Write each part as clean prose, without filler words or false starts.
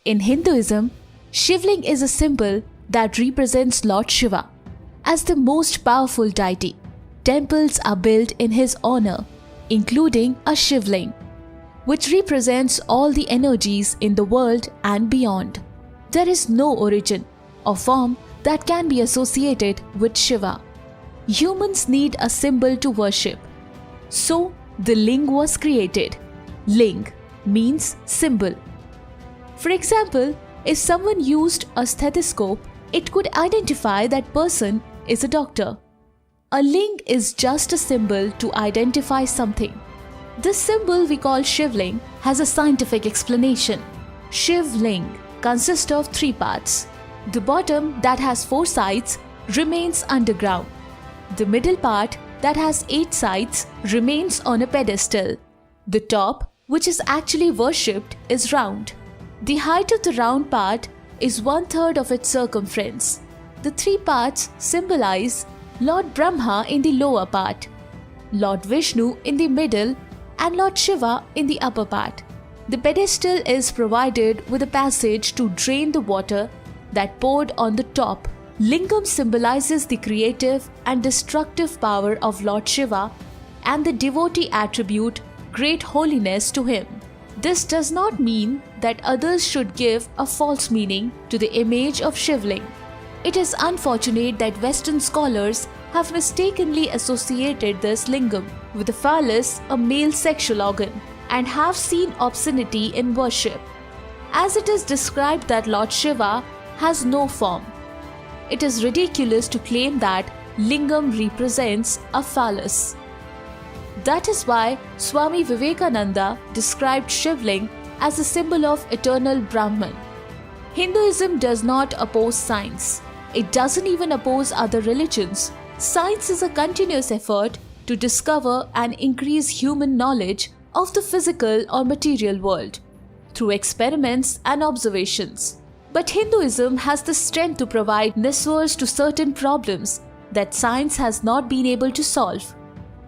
In Hinduism, Shivling is a symbol that represents Lord Shiva as the most powerful deity. Temples are built in his honor, including a Shivling, which represents all the energies in the world and beyond. There is no origin or form that can be associated with Shiva. Humans need a symbol to worship. So, the Ling was created. Ling means symbol. For example, if someone used a stethoscope, it could identify that person is a doctor. A ling is just a symbol to identify something. This symbol we call Shivling has a scientific explanation. Shivling consists of 3 parts. The bottom, that has 4 sides, remains underground. The middle part, that has 8 sides, remains on a pedestal. The top, which is actually worshipped, is round. The height of the round part is 1/3 of its circumference. The 3 parts symbolize Lord Brahma in the lower part, Lord Vishnu in the middle, and Lord Shiva in the upper part. The pedestal is provided with a passage to drain the water that poured on the top. Lingam symbolizes the creative and destructive power of Lord Shiva and the devotee attribute great holiness to him. This does not mean that others should give a false meaning to the image of Shivling. It is unfortunate that Western scholars have mistakenly associated this lingam with the phallus, a male sexual organ, and have seen obscenity in worship. As it is described that Lord Shiva has no form, it is ridiculous to claim that lingam represents a phallus. That is why Swami Vivekananda described Shivling as a symbol of eternal Brahman. Hinduism does not oppose science. It doesn't even oppose other religions. Science is a continuous effort to discover and increase human knowledge of the physical or material world through experiments and observations. But Hinduism has the strength to provide answers to certain problems that science has not been able to solve.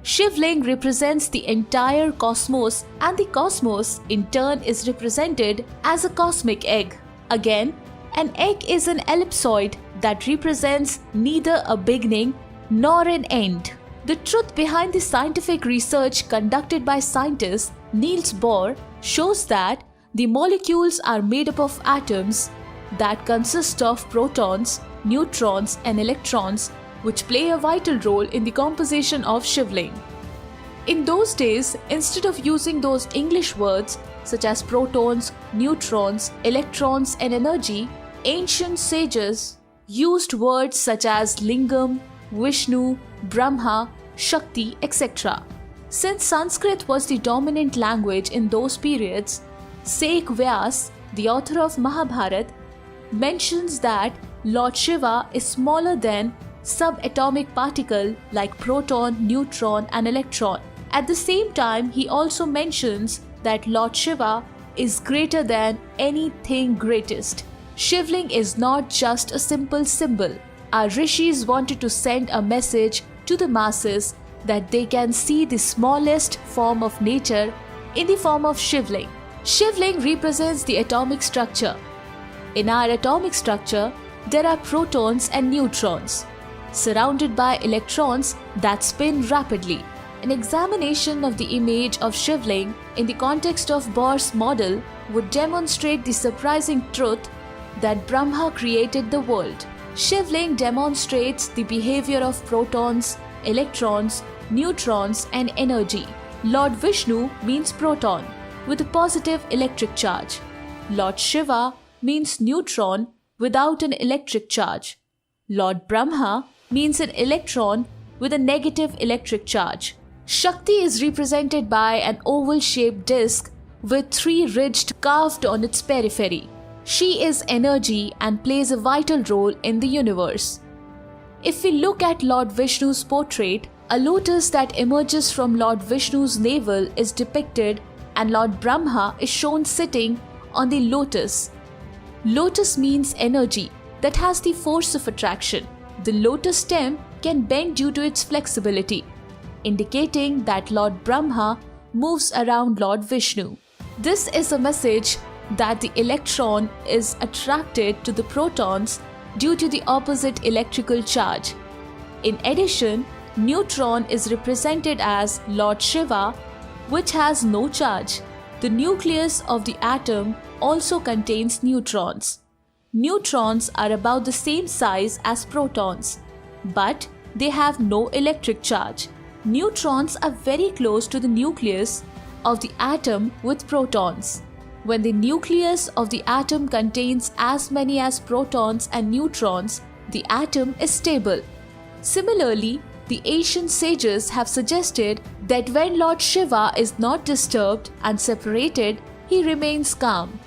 Shivling represents the entire cosmos, and the cosmos in turn is represented as a cosmic egg. Again, an egg is an ellipsoid that represents neither a beginning nor an end. The truth behind the scientific research conducted by scientist Niels Bohr shows that the molecules are made up of atoms that consist of protons, neutrons, and electrons, which play a vital role in the composition of Shivling. In those days, instead of using those English words such as protons, neutrons, electrons, and energy, ancient sages used words such as Lingam, Vishnu, Brahma, Shakti, etc. Since Sanskrit was the dominant language in those periods, Sheikh Vyas, the author of Mahabharata, mentions that Lord Shiva is smaller than subatomic particle like proton, neutron, and electron. At the same time, he also mentions that Lord Shiva is greater than anything greatest. Shivling is not just a simple symbol. Our rishis wanted to send a message to the masses that they can see the smallest form of nature in the form of Shivling. Shivling represents the atomic structure. In our atomic structure, there are protons and neutrons, surrounded by electrons that spin rapidly. An examination of the image of Shivling in the context of Bohr's model would demonstrate the surprising truth that Brahma created the world. Shivling demonstrates the behavior of protons, electrons, neutrons, and energy. Lord Vishnu means proton with a positive electric charge. Lord Shiva means neutron without an electric charge. Lord Brahma means an electron with a negative electric charge. Shakti is represented by an oval-shaped disc with 3 ridges carved on its periphery. She is energy and plays a vital role in the universe. If we look at Lord Vishnu's portrait, a lotus that emerges from Lord Vishnu's navel is depicted, and Lord Brahma is shown sitting on the lotus. Lotus means energy that has the force of attraction. The lotus stem can bend due to its flexibility, indicating that Lord Brahma moves around Lord Vishnu. This is a message that the electron is attracted to the protons due to the opposite electrical charge. In addition, neutron is represented as Lord Shiva, which has no charge. The nucleus of the atom also contains neutrons. Neutrons are about the same size as protons, but they have no electric charge. Neutrons are very close to the nucleus of the atom with protons. When the nucleus of the atom contains as many as protons and neutrons, the atom is stable. Similarly, the ancient sages have suggested that when Lord Shiva is not disturbed and separated, he remains calm.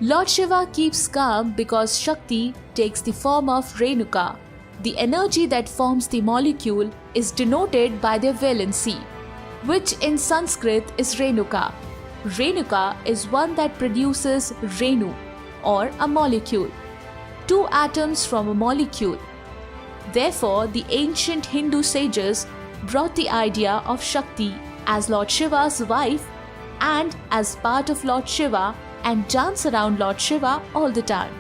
Lord Shiva keeps calm because Shakti takes the form of Renuka. The energy that forms the molecule is denoted by their valency, which in Sanskrit is Renuka. Renuka is one that produces Renu, or a molecule. Two atoms from a molecule. Therefore, the ancient Hindu sages brought the idea of Shakti as Lord Shiva's wife and as part of Lord Shiva and dance around Lord Shiva all the time.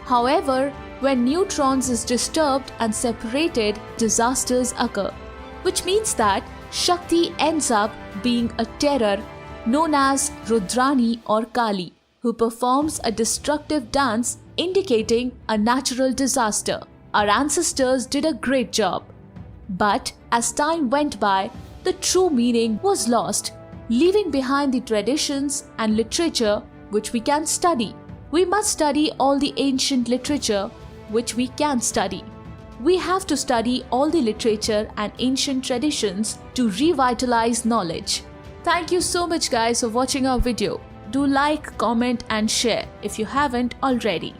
However, when neutrons is disturbed and separated, disasters occur, which means that Shakti ends up being a terror known as Rudrani or Kali, who performs a destructive dance indicating a natural disaster. Our ancestors did a great job. But as time went by, the true meaning was lost, leaving behind the traditions and literature which we can study. We must study all the ancient literature which we can study. We have to study all the literature and ancient traditions to revitalize knowledge. Thank you so much guys for watching our video. Do like, comment and share if you haven't already.